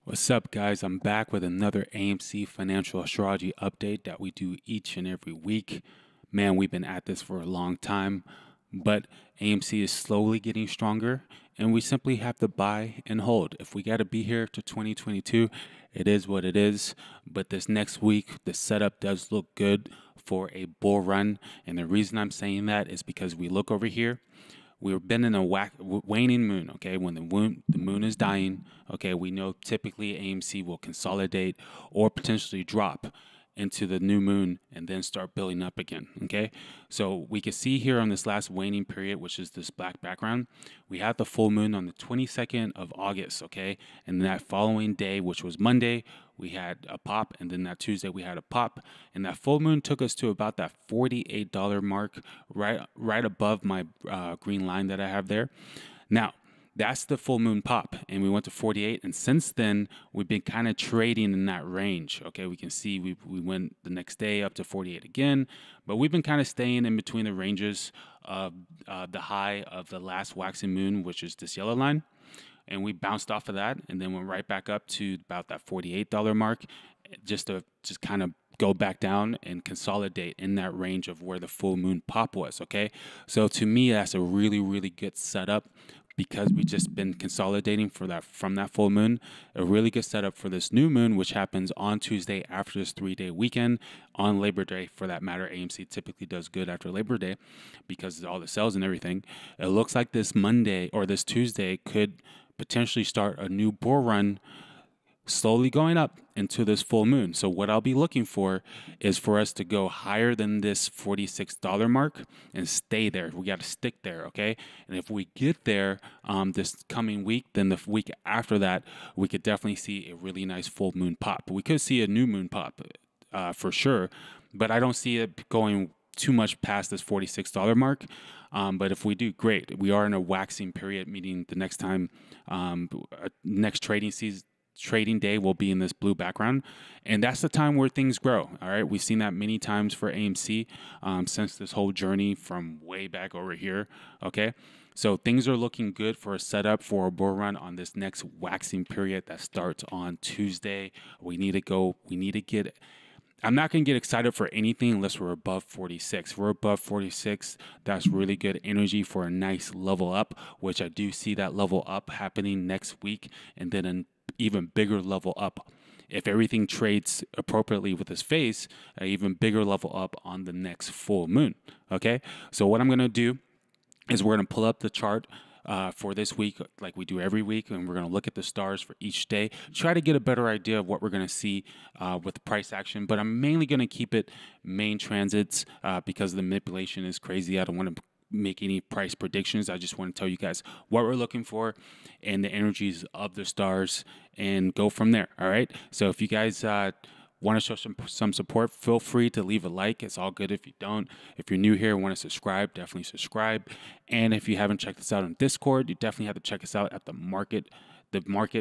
What's up, guys? I'm back with another AMC financial astrology update that we do each and every week. Man, we've been at this for a long time, but AMC is slowly getting stronger, and we simply have to buy and hold. If we got to be here to 2022, it is what it is. But this next week, the setup does look good for a bull run, and the reason I'm saying that is because we look over here. We've been in a waning moon, okay? When the moon is dying, okay, we know typically AMC will consolidate or potentially drop into the new moon and then start building up again, okay? So we can see here on this last waning period, which is this black background, we had the full moon on the 22nd of August, okay? And that following day, which was Monday, we had a pop, and then that Tuesday we had a pop, and that full moon took us to about that $48 mark, right above my green line that I have there. Now, that's the full moon pop, and we went to 48, and since then we've been kind of trading in that range. Okay, we can see we went the next day up to 48 again, but we've been kind of staying in between the ranges of the high of the last waxing moon, which is this yellow line, and we bounced off of that and then went right back up to about that $48 mark, just kind of go back down and consolidate in that range of where the full moon pop was. Okay, so to me that's a really good setup, because we just been consolidating from that full moon. A really good setup for this new moon, which happens on Tuesday after this 3-day weekend, on Labor Day for that matter. AMC typically does good after Labor Day because of all the sales and everything. It looks like this Monday or this Tuesday could potentially start a new bull run, slowly going up into this full moon. So what I'll be looking for is for us to go higher than this $46 mark and stay there. We got to stick there, okay? And if we get there this coming week, then the week after that, we could definitely see a really nice full moon pop. We could see a new moon pop for sure, but I don't see it going too much past this $46 mark. But if we do, great. We are in a waxing period, meaning the next time, next trading day will be in this blue background, and that's the time where things grow. All right, we've seen that many times for AMC since this whole journey from way back over here. Okay, so things are looking good for a setup for a bull run on this next waxing period that starts on Tuesday. We need to get. I'm not going to get excited for anything unless we're above 46. If we're above 46, that's really good energy for a nice level up, which I do see that level up happening next week, and then an even bigger level up. If everything trades appropriately with this phase, an even bigger level up on the next full moon. Okay, so what I'm going to do is we're going to pull up the chart for this week, like we do every week, and we're going to look at the stars for each day, try to get a better idea of what we're going to see with the price action. But I'm mainly going to keep it main transits because the manipulation is crazy. I don't want to make any price predictions. I just want to tell you guys what we're looking for and the energies of the stars and go from there. All right, so if you guys want to show some support, feel free to leave a like. It's all good if you don't. If you're new here and want to subscribe, definitely subscribe. And if you haven't checked us out on Discord, you definitely have to check us out at the Market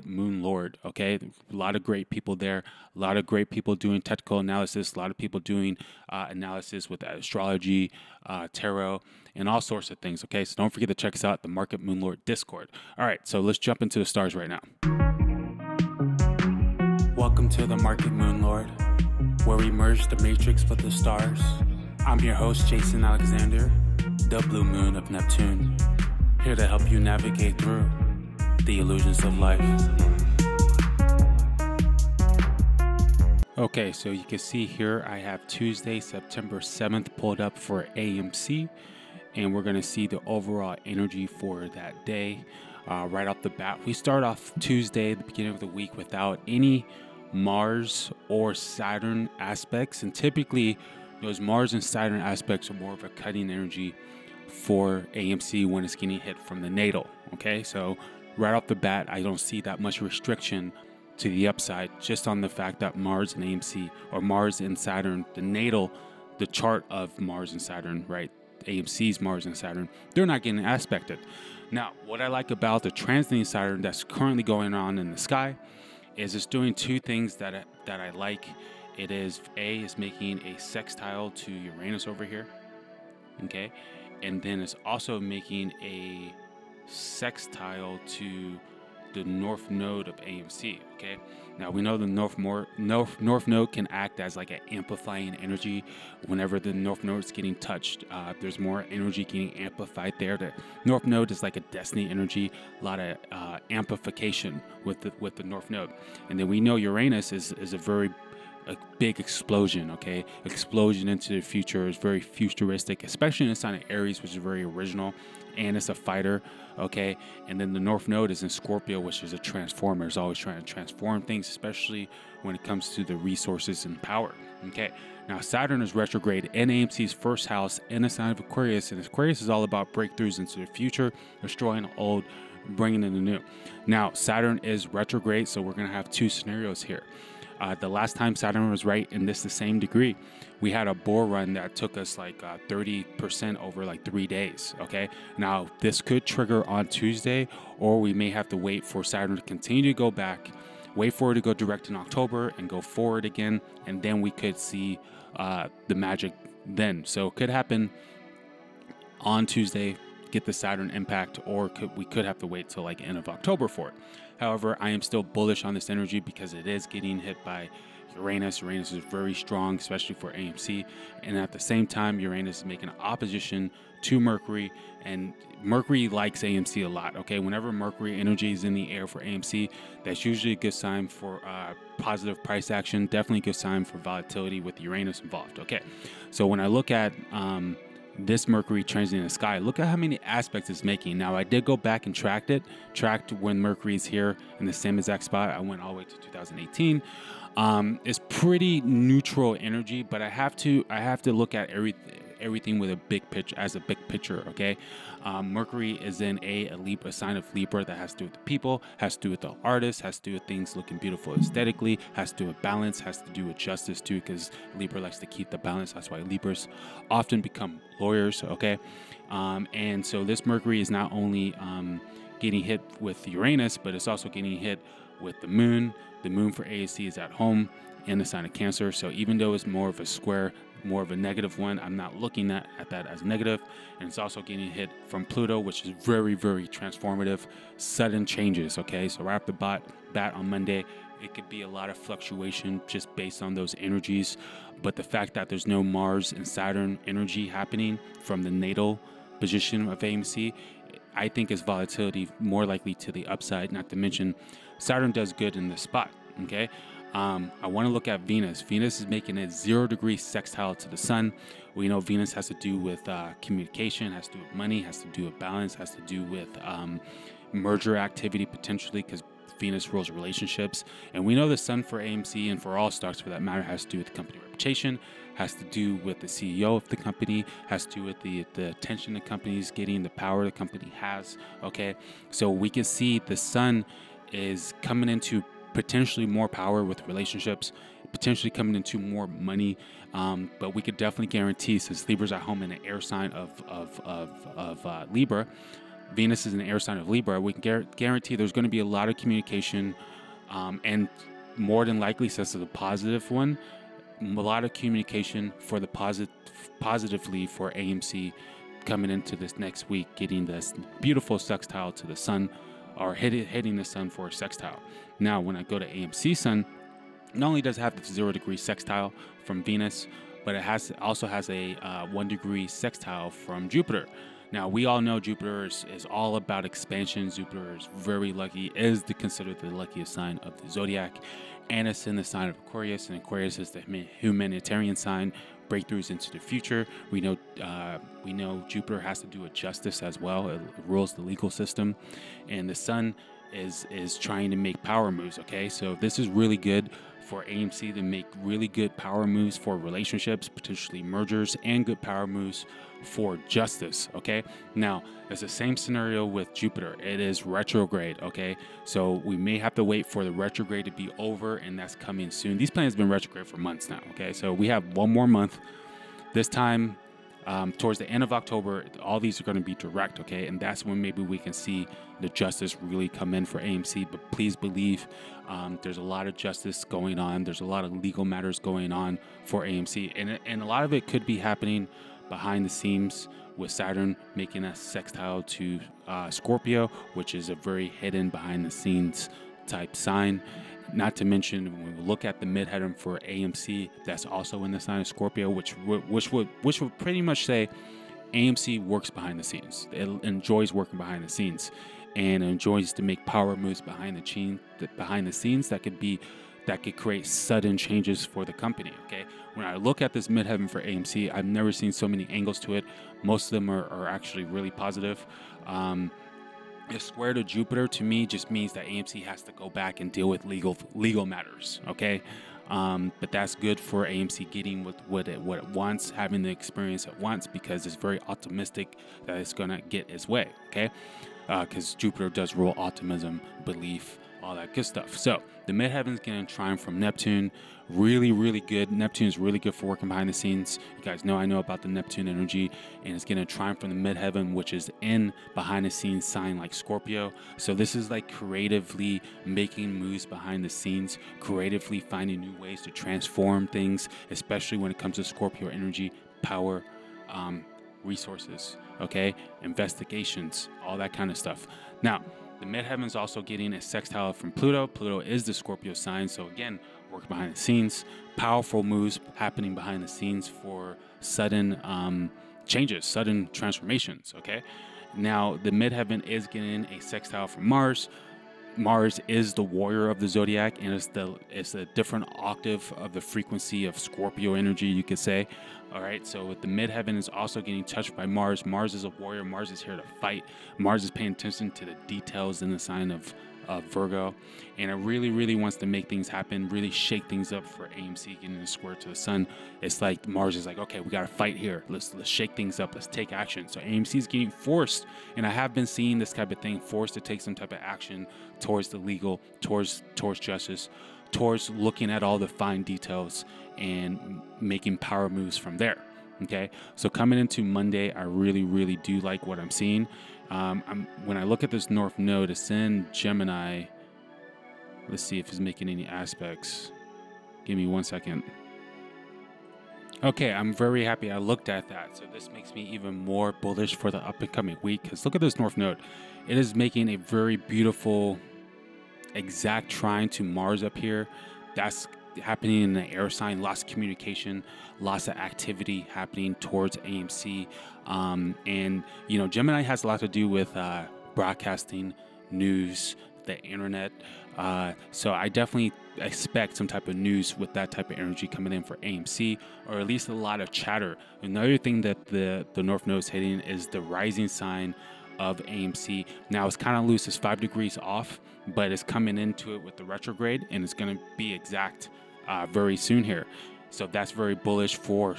Moon Lord. Okay, a lot of great people there, a lot of great people doing technical analysis, a lot of people doing analysis with astrology, tarot, and all sorts of things. Okay, so don't forget to check us out at the Market Moon Lord Discord. All right, so let's jump into the stars right now. Welcome to the Market Moon Lord, where we merge the matrix with the stars. I'm your host, Jason Alexander, the Blue Moon of Neptune, here to help you navigate through the illusions of life. Okay, so you can see here I have Tuesday, September 7th pulled up for AMC, and we're going to see the overall energy for that day. Right off the bat, we start off Tuesday, the beginning of the week, without any Mars or Saturn aspects, and typically those Mars and Saturn aspects are more of a cutting energy for AMC when it's getting hit from the natal. Okay, so right off the bat, I don't see that much restriction to the upside, just on the fact that Mars and AMC, or Mars and Saturn, the natal, the chart of Mars and Saturn, right? AMC's Mars and Saturn, they're not getting aspected. Now, what I like about the transiting Saturn that's currently going on in the sky is it's doing two things that I like. It is making a sextile to Uranus over here, okay, and then it's also making a sextile to the north node of AMC. Okay, now we know the north node can act as like an amplifying energy. Whenever the north node is getting touched, there's more energy getting amplified there. The north node is like a destiny energy, a lot of amplification with the north node. And then we know Uranus is a big explosion, okay? Explosion into the future is very futuristic, especially in the sign of Aries, which is very original, and it's a fighter, okay? And then the North Node is in Scorpio, which is a transformer. It's always trying to transform things, especially when it comes to the resources and power, okay? Now, Saturn is retrograde in AMC's first house in the sign of Aquarius, and Aquarius is all about breakthroughs into the future, destroying the old, bringing in the new. Now, Saturn is retrograde, so we're going to have two scenarios here. The last time Saturn was right in the same degree, we had a bull run that took us like 30% over like 3 days. Okay. Now this could trigger on Tuesday, or we may have to wait for Saturn to continue to go back, wait for it to go direct in October and go forward again. And then we could see the magic then. So it could happen on Tuesday, get the Saturn impact, or we could have to wait till like end of October for it. However, I am still bullish on this energy because it is getting hit by Uranus. Uranus is very strong, especially for AMC. And at the same time, Uranus is making an opposition to Mercury, and Mercury likes AMC a lot. Okay, whenever Mercury energy is in the air for AMC, that's usually a good sign for positive price action. Definitely a good sign for volatility with Uranus involved. Okay, so when I look at this Mercury transit in the sky, look at how many aspects it's making. Now, I did go back and tracked when Mercury is here in the same exact spot. I went all the way to 2018. It's pretty neutral energy, but I have to look at everything with a big picture. Okay, Mercury is in a Libra, sign of Libra, that has to do with the people, has to do with the artist, has to do with things looking beautiful aesthetically, has to do with balance, has to do with justice too, because Libra likes to keep the balance. That's why Libras often become lawyers. Okay, and so this Mercury is not only getting hit with Uranus, but it's also getting hit with the moon. The moon for AAC is at home in the sign of Cancer. So even though it's more of a square, more of a negative one, I'm not looking at that as negative. And it's also getting hit from Pluto, which is very, very transformative, sudden changes. Okay, so right off the bat on Monday, it could be a lot of fluctuation just based on those energies. But the fact that there's no Mars and Saturn energy happening from the natal position of AMC, I think is volatility more likely to the upside. Not to mention, Saturn does good in this spot. Okay, I want to look at Venus. Venus is making a 0-degree sextile to the Sun. We know Venus has to do with communication, has to do with money, has to do with balance, has to do with merger activity potentially, because Venus rules relationships. And we know the Sun for AMC and for all stocks for that matter has to do with the company reputation, has to do with the CEO of the company, has to do with the attention the company is getting, the power the company has. Okay, so we can see the Sun is coming into potentially more power with relationships, potentially coming into more money, but we could definitely guarantee, since Libra's at home in an air sign of Libra, Venus is an air sign of Libra, we can guarantee there's going to be a lot of communication, and more than likely, since it's a positive one, a lot of communication for the positively for AMC coming into this next week, getting this beautiful sextile to the Sun, or hitting the Sun for a sextile. Now, when I go to AMC Sun, not only does it have the 0-degree sextile from Venus, but it also has a 1-degree sextile from Jupiter. Now, we all know Jupiter is all about expansion. Jupiter is very lucky, is considered the luckiest sign of the zodiac, and it's in the sign of Aquarius, and Aquarius is the humanitarian sign, breakthroughs into the future. We know Jupiter has to do with justice as well. It rules the legal system, and the Sun is trying to make power moves. Okay, so this is really good for AMC to make really good power moves for relationships, potentially mergers, and good power moves for justice. Okay, now it's the same scenario with Jupiter. It is retrograde. Okay, so we may have to wait for the retrograde to be over, and that's coming soon. These planets have been retrograde for months now. Okay, so we have one more month. This time, towards the end of October, all these are going to be direct. Okay, and that's when maybe we can see the justice really come in for AMC. But please believe, there's a lot of justice going on. There's a lot of legal matters going on for AMC, and a lot of it could be happening behind the scenes with Saturn making a sextile to Scorpio, which is a very hidden behind the scenes type sign. Not to mention, when we look at the midheaven for AMC, that's also in the sign of Scorpio, which would pretty much say AMC works behind the scenes. It enjoys working behind the scenes, and enjoys to make power moves behind the scenes that could create sudden changes for the company. Okay, when I look at this midheaven for AMC, I've never seen so many angles to it. Most of them are actually really positive. The square to Jupiter to me just means that AMC has to go back and deal with legal matters. Okay, but that's good for AMC getting with what it wants, having the experience it wants, because it's very optimistic that it's gonna get its way. Okay, because Jupiter does rule optimism, belief, all that good stuff. So the midheaven is getting trine from Neptune. Really, really good. Neptune is really good for working behind the scenes. You guys know I know about the Neptune energy, and it's getting a trine from the midheaven, which is in behind the scenes sign like Scorpio. So this is like creatively making moves behind the scenes, creatively finding new ways to transform things, especially when it comes to Scorpio energy, power, resources, okay, investigations, all that kind of stuff. Now, the midheaven is also getting a sextile from Pluto. Pluto is the Scorpio sign, so again, work behind the scenes, powerful moves happening behind the scenes for sudden changes, sudden transformations. Okay, now the midheaven is getting a sextile from Mars. Mars is the warrior of the zodiac, and it's a different octave of the frequency of Scorpio energy, you could say. All right, so with the midheaven is also getting touched by Mars. Mars is a warrior. Mars is here to fight. Mars is paying attention to the details in the sign of Virgo, and it really, really wants to make things happen, really shake things up for AMC getting a square to the sun. It's like Mars is like, okay, we got to fight here. Let's shake things up. Let's take action. So AMC is getting forced, and I have been seeing this type of thing, forced to take some type of action towards the legal, towards justice, towards looking at all the fine details and making power moves from there. Okay, so coming into Monday, I really, really do like what I'm seeing. When I look at this North Node, it's in Gemini. Let's see if it's making any aspects. Give me 1 second. Okay, I'm very happy I looked at that. So this makes me even more bullish for the up and coming week, because look at this North Node. It is making a very beautiful exact trine to Mars up here. That's happening in the air sign, lots of communication, lots of activity happening towards AMC. And, you know, Gemini has a lot to do with broadcasting, news, the internet. So I definitely expect some type of news with that type of energy coming in for AMC, or at least a lot of chatter. Another thing that the North Node is hitting is the rising sign of AMC. Now it's kind of loose, it's 5 degrees off, but it's coming into it with the retrograde, and it's going to be exact very soon here. So that's very bullish for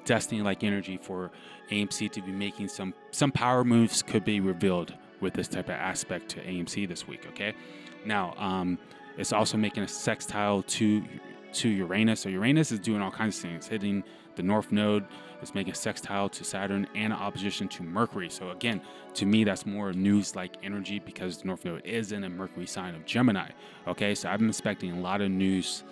destiny-like energy for AMC to be making some power moves could be revealed with this type of aspect to AMC this week. Okay, now it's also making a sextile to Uranus. So Uranus is doing all kinds of things, hitting the North Node. It's making a sextile to Saturn and an opposition to Mercury. So again, to me, that's more news-like energy because the North Node is in a Mercury sign of Gemini. Okay, so I'm expecting a lot of news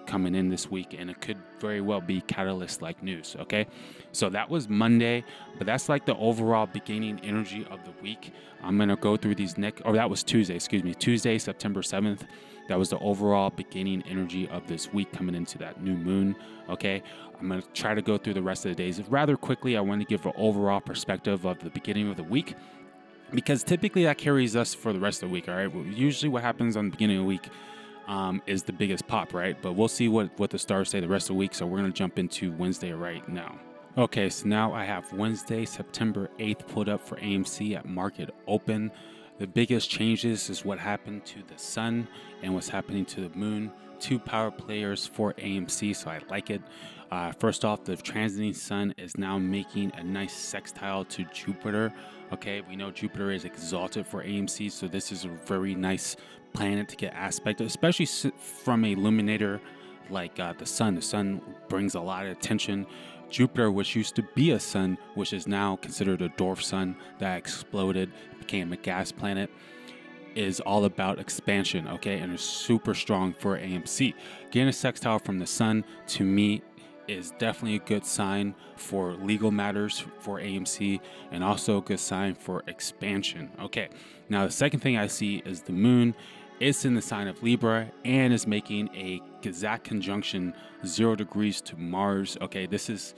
coming in this week, and it could very well be catalyst-like news. Okay, so that was Monday, but that's like the overall beginning energy of the week. I'm gonna go through these that was Tuesday, excuse me, Tuesday, September 7th. That was the overall beginning energy of this week coming into that new moon. Okay, I'm going to try to go through the rest of the days rather quickly. I want to give an overall perspective of the beginning of the week, because typically that carries us for the rest of the week. All right, well, usually what happens on the beginning of the week is the biggest pop, right? But we'll see what the stars say the rest of the week. So we're going to jump into Wednesday right now. Okay, so now I have Wednesday, September 8th pulled up for AMC at market open. The biggest changes is what happened to the sun and what's happening to the moon. 2 power players for AMC, so I like it. First off, the transiting sun is now making a nice sextile to Jupiter. Okay, we know Jupiter is exalted for AMC, so this is a very nice planet to get aspect, especially from a luminator like the sun. The sun brings a lot of attention. Jupiter, which used to be a sun, which is now considered a dwarf sun that exploded, became a gas planet, is all about expansion, okay, and is super strong for AMC. Getting a sextile from the sun, to me, is definitely a good sign for legal matters for AMC, and also a good sign for expansion. Okay, now the second thing I see is the moon. It's in the sign of Libra and is making a exact conjunction 0 degrees to Mars. Okay, this is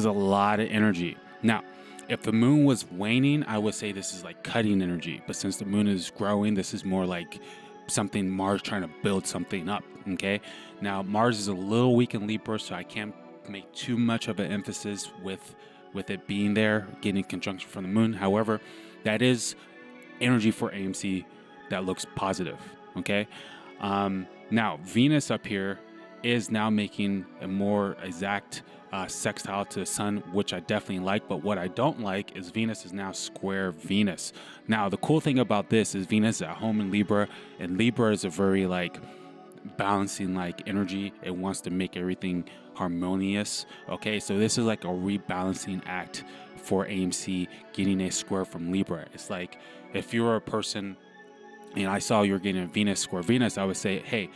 a lot of energy. Now, if the moon was waning, I would say this is like cutting energy. But since the moon is growing, this is more like something Mars trying to build something up. Okay. Now, Mars is a little weak in Libra, so I can't make too much of an emphasis with it being there, getting conjunction from the moon. However, that is energy for AMC that looks positive. Okay. Now, Venus up here is now making a more exact sextile to the sun, which I definitely like. But what I don't like is Venus is now square Venus. Now, the cool thing about this is Venus is at home in Libra, and Libra is a very like balancing like energy. It wants to make everything harmonious. Okay, so this is like a rebalancing act for AMC getting a square from Libra. It's like if you're a person and I saw you're getting a Venus square Venus, I would say, hey,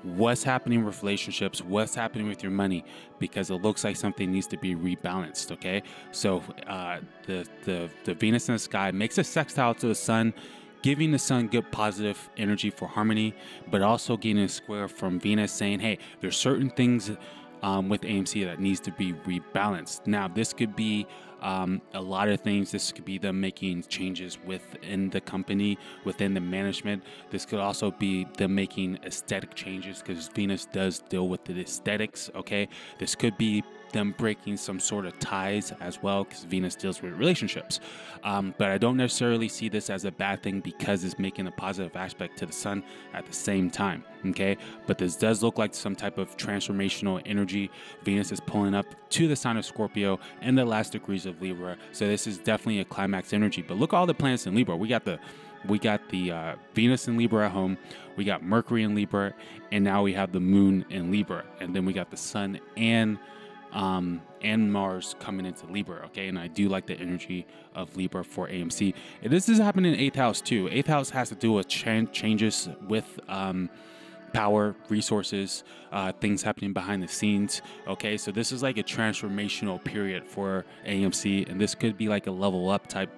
what's happening with relationships? What's happening with your money? Because it looks like something needs to be rebalanced. Okay, so the Venus in the sky makes a sextile to the sun, giving the sun good positive energy for harmony, but also getting a square from Venus saying, hey, there's certain things with AMC that needs to be rebalanced. Now, this could be a lot of things. This could be them making changes within the company, within the management. This could also be them making aesthetic changes, because Venus does deal with the aesthetics. Okay, this could be them breaking some sort of ties as well, because Venus deals with relationships. But I don't necessarily see this as a bad thing, because it's making a positive aspect to the sun at the same time. Okay, but this does look like some type of transformational energy. Venus is pulling up to the sign of Scorpio and the last degrees of Libra, so this is definitely a climax energy. But look at all the planets in Libra. We got the Venus in Libra at home, we got Mercury in Libra, and now we have the moon in Libra, and then we got the sun and Mars coming into Libra. Okay, and I do like the energy of Libra for AMC. And this is happening in 8th house too. 8th house has to do with changes with power, resources, things happening behind the scenes. Okay, so this is like a transformational period for AMC, and this could be like a level up type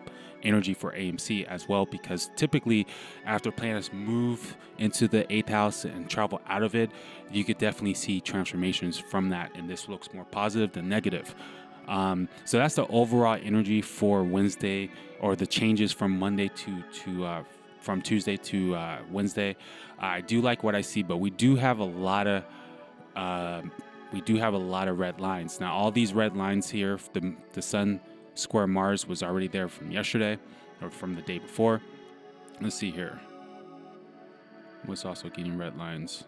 energy for AMC as well, because typically after planets move into the 8th house and travel out of it, you could definitely see transformations from that, and this looks more positive than negative. So that's the overall energy for Wednesday, or the changes from Monday from Tuesday to Wednesday. I do like what I see, but we do have a lot of red lines. Now, all these red lines here, the sun square Mars was already there from yesterday, or from the day before. Let's see here. What's also getting red lines?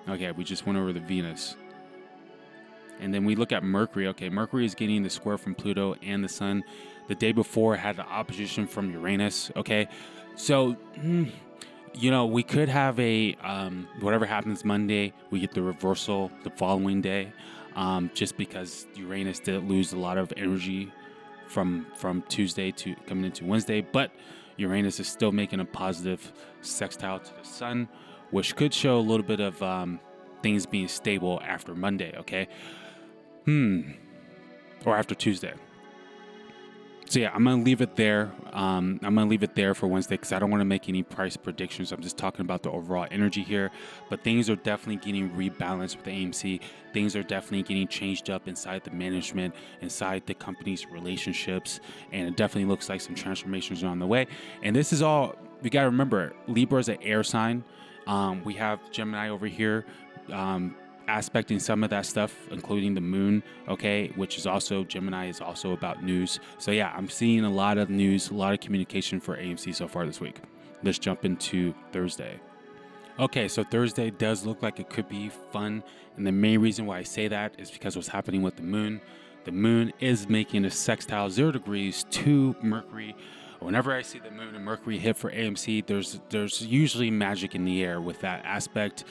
Okay, we just went over the Venus. And then we look at Mercury. Okay, Mercury is getting the square from Pluto and the sun. The day before it had the opposition from Uranus. Okay, so we could have a whatever happens Monday, we get the reversal the following day, just because Uranus did lose a lot of energy from Tuesday to coming into Wednesday, but Uranus is still making a positive sextile to the sun, which could show a little bit of things being stable after Monday. Okay, or after Tuesday. So yeah, I'm going to leave it there. I'm going to leave it there for Wednesday, because I don't want to make any price predictions. I'm just talking about the overall energy here. But things are definitely getting rebalanced with the AMC. Things are definitely getting changed up inside the management, inside the company's relationships. And it definitely looks like some transformations are on the way. And this is all, we got to remember, Libra is an air sign. We have Gemini over here, aspecting some of that stuff, including the moon, okay, which is also, Gemini is also about news. So yeah, I'm seeing a lot of news, a lot of communication for AMC so far this week. Let's jump into Thursday. Okay, so Thursday does look like it could be fun, and the main reason why I say that is because what's happening with the moon. The moon is making a sextile 0 degrees to Mercury, Whenever I see the moon and Mercury hit for AMC, there's usually magic in the air with that aspect.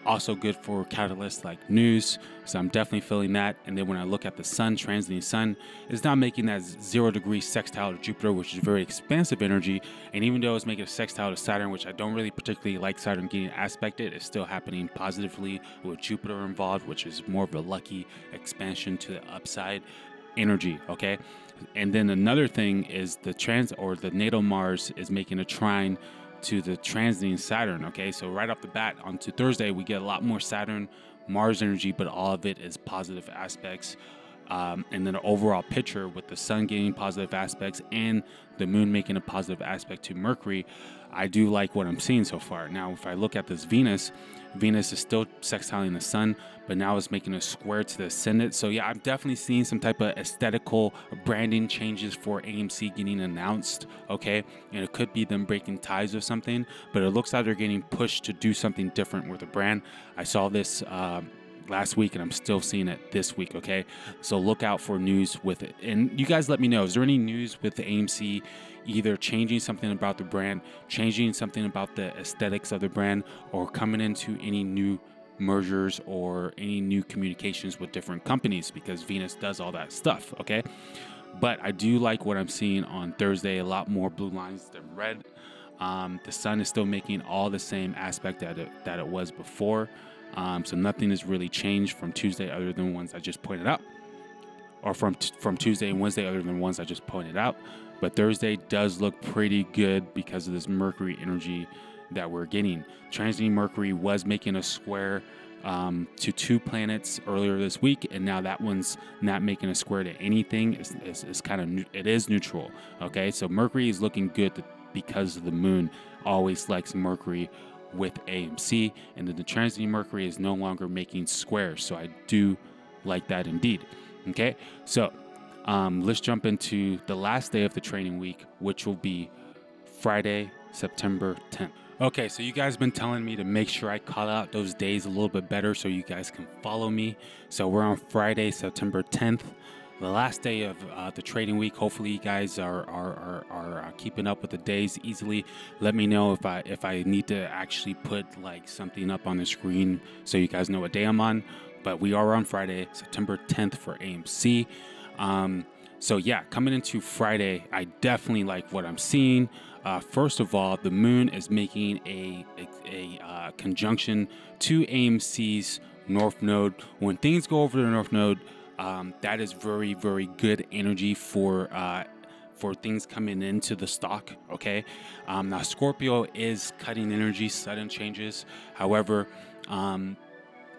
Also good for catalysts like news, so I'm definitely feeling that. And then when I look at the sun, transiting sun, it's now making that 0-degree sextile to Jupiter, which is very expansive energy. And even though it's making a sextile to Saturn, which I don't really particularly like Saturn getting aspected, it's still happening positively with Jupiter involved, which is more of a lucky expansion to the upside energy, okay? And then another thing is the natal Mars is making a trine to the transiting Saturn, okay? So right off the bat, onto Thursday, we get a lot more Saturn, Mars energy, but all of it is positive aspects. And then the overall picture with the sun getting positive aspects and the moon making a positive aspect to Mercury, I do like what I'm seeing so far. Now, if I look at this Venus is still sextiling the sun, but now it's making a square to the ascendant. So yeah, I'm definitely seeing some type of aesthetical branding changes for AMC getting announced, okay? And it could be them breaking ties or something, but it looks like they're getting pushed to do something different with the brand. I saw this last week and I'm still seeing it this week, okay? So look out for news with it. And you guys let me know, is there any news with the AMC either changing something about the brand, changing something about the aesthetics of the brand, or coming into any new mergers or any new communications with different companies, because Venus does all that stuff, okay? But I do like what I'm seeing on Thursday, a lot more blue lines than red. The sun is still making all the same aspect that it was before. So nothing has really changed from Tuesday other than ones I just pointed out, or from Tuesday and Wednesday other than ones I just pointed out. But Thursday does look pretty good because of this Mercury energy that we're getting. Transiting Mercury was making a square to two planets earlier this week, and now that one's not making a square to anything. It's kind of, it is neutral, okay? So Mercury is looking good because the moon always likes Mercury with AMC, and then the transiting Mercury is no longer making squares. So I do like that indeed, okay? So let's jump into the last day of the training week, which will be Friday, September 10th. Okay, so you guys have been telling me to make sure I call out those days a little bit better so you guys can follow me. So we're on Friday, September 10th, the last day of the trading week. Hopefully you guys are keeping up with the days easily. Let me know if I need to actually put like something up on the screen so you guys know what day I'm on. But we are on Friday, September 10th for AMC. So yeah, coming into Friday, I definitely like what I'm seeing. First of all, the moon is making a conjunction to AMC's North Node. When things go over the North Node, that is very, very good energy for things coming into the stock, okay? Now, Scorpio is cutting energy, sudden changes. However,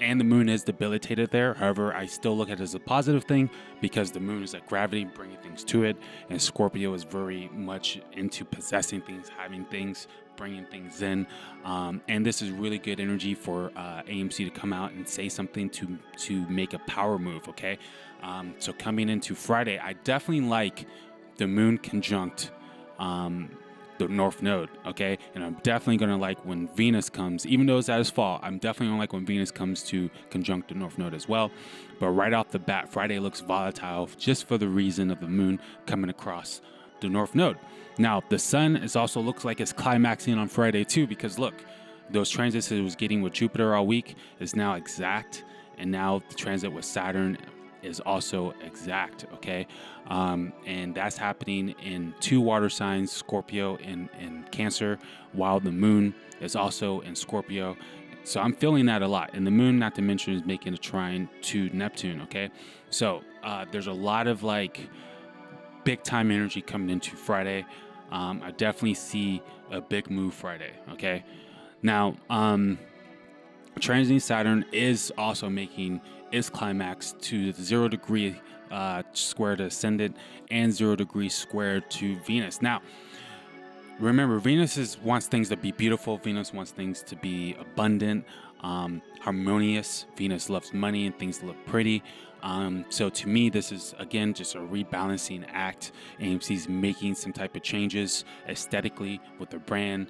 and the moon is debilitated there. However, I still look at it as a positive thing because the moon is like gravity, bringing things to it. And Scorpio is very much into possessing things, having things, bringing things in. And this is really good energy for AMC to come out and say something to make a power move, okay? So coming into Friday, I definitely like the moon conjunct the North Node, okay? And I'm definitely going to like when Venus comes, even though it's at its fall, I'm definitely going to like when Venus comes to conjunct the North Node as well. But right off the bat, Friday looks volatile just for the reason of the moon coming across the North Node. Now, the sun is also looks like it's climaxing on Friday too, because look, those transits it was getting with Jupiter all week is now exact, and now the transit with Saturn is also exact, okay? And that's happening in two water signs, Scorpio and Cancer, while the moon is also in Scorpio. So I'm feeling that a lot. And the moon, not to mention, is making a trine to Neptune, okay? So there's a lot of like big time energy coming into Friday. I definitely see a big move Friday, okay? Now, transiting Saturn is also making its climax to the 0 degree square to ascendant and 0 degree square to Venus. Now, remember, Venus wants things to be beautiful. Venus wants things to be abundant. harmonious. Venus loves money and things that look pretty. So to me, this is, again, just a rebalancing act. AMC's making some type of changes aesthetically with their brand,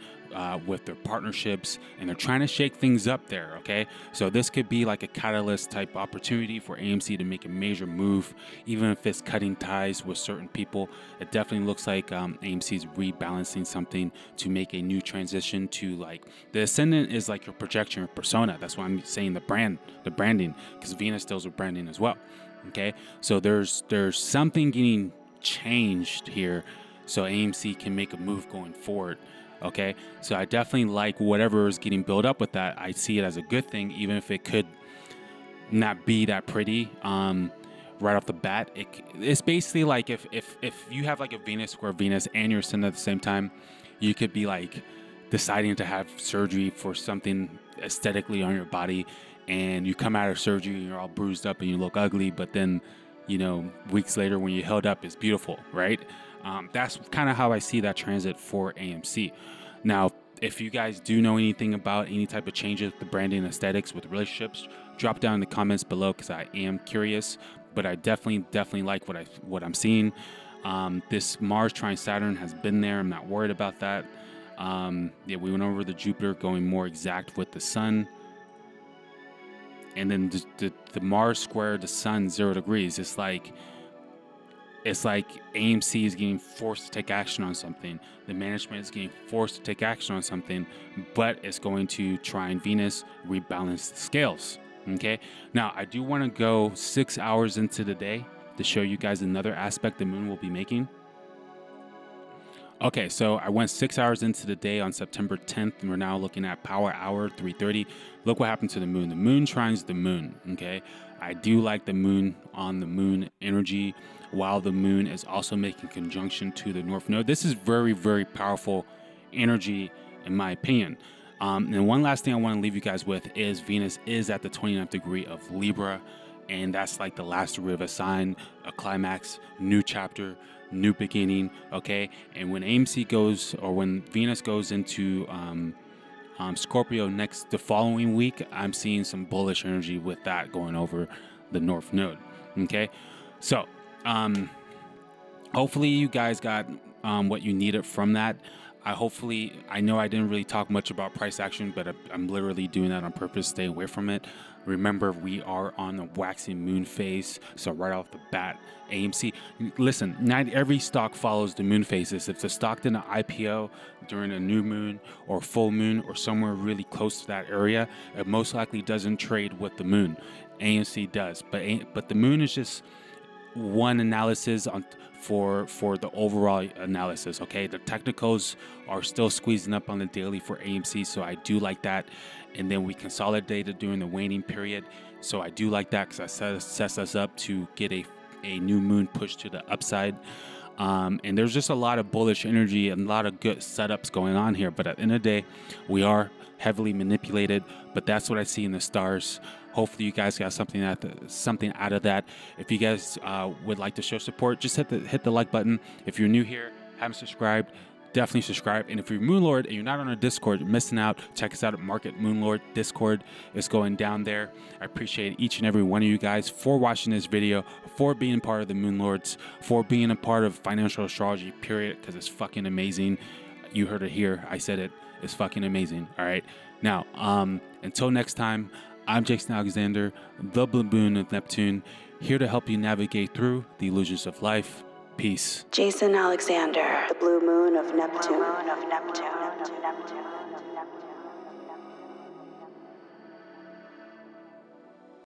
with their partnerships, and they're trying to shake things up there, okay? So this could be like a catalyst type opportunity for AMC to make a major move, even if it's cutting ties with certain people. It definitely looks like AMC's rebalancing something to make a new transition to, like, the ascendant is like your projection or persona. That's why I'm saying the branding, because Venus deals with branding as well. Okay, so there's something getting changed here, so AMC can make a move going forward. Okay, so I definitely like whatever is getting built up with that. I see it as a good thing, even if it could not be that pretty right off the bat. It's basically like if you have like a Venus square Venus and your Sun at the same time, you could be like deciding to have surgery for something aesthetically on your body, and you come out of surgery and you're all bruised up and you look ugly, but then, you know, weeks later when you held up, it's beautiful, right? That's kind of how I see that transit for AMC. Now, if you guys do know anything about any type of changes with the branding and aesthetics with relationships, drop down in the comments below, because I am curious. But I definitely like what I'm seeing. This Mars trine Saturn has been there. I'm not worried about that. Yeah, we went over the Jupiter going more exact with the Sun. And then the Mars square the Sun 0 degrees. It's like AMC is getting forced to take action on something. The management is getting forced to take action on something, but it's going to trine Venus, rebalance the scales. Okay. Now, I do want to go 6 hours into the day to show you guys another aspect the moon will be making. Okay, so I went 6 hours into the day on September 10th, and we're now looking at power hour 3:30. Look what happened to the moon. The moon trines the moon, okay? I do like the moon on the moon energy, while the moon is also making conjunction to the North Node. This is very, very powerful energy, in my opinion. And one last thing I want to leave you guys with is Venus is at the 29th degree of Libra, and that's like the last degree of a sign, a climax, new chapter, new beginning, okay? And when AMC goes, or when Venus goes into Scorpio the following week, I'm seeing some bullish energy with that going over the North Node, okay? So hopefully you guys got what you needed from that. I know I didn't really talk much about price action, but I'm literally doing that on purpose. Stay away from it. Remember, we are on the waxing moon phase, so right off the bat, AMC. Listen, not every stock follows the moon phases. If the stock did an IPO during a new moon or full moon or somewhere really close to that area, it most likely doesn't trade with the moon. AMC does, but the moon is just one analysis for the overall analysis, okay? The technicals are still squeezing up on the daily for AMC, so I do like that. And then we consolidated during the waning period, so I do like that because that sets us up to get a new moon push to the upside. And there's just a lot of bullish energy and a lot of good setups going on here, but at the end of the day, we are heavily manipulated, but that's what I see in the stars. Hopefully you guys got something out of that. If you guys would like to show support, just hit the like button. If you're new here, haven't subscribed, definitely subscribe. And if you're Moonlord and you're not on our Discord, you're missing out. Check us out at Market Moonlord. Discord is going down there. I appreciate each and every one of you guys for watching this video, for being part of the Moonlords, for being a part of financial astrology, period, because it's fucking amazing. You heard it here. I said it. It's fucking amazing. All right. Now, until next time, I'm Jason Alexander, the Blue Moon of Neptune, here to help you navigate through the illusions of life. Peace. Jason Alexander, the Blue Moon of Neptune.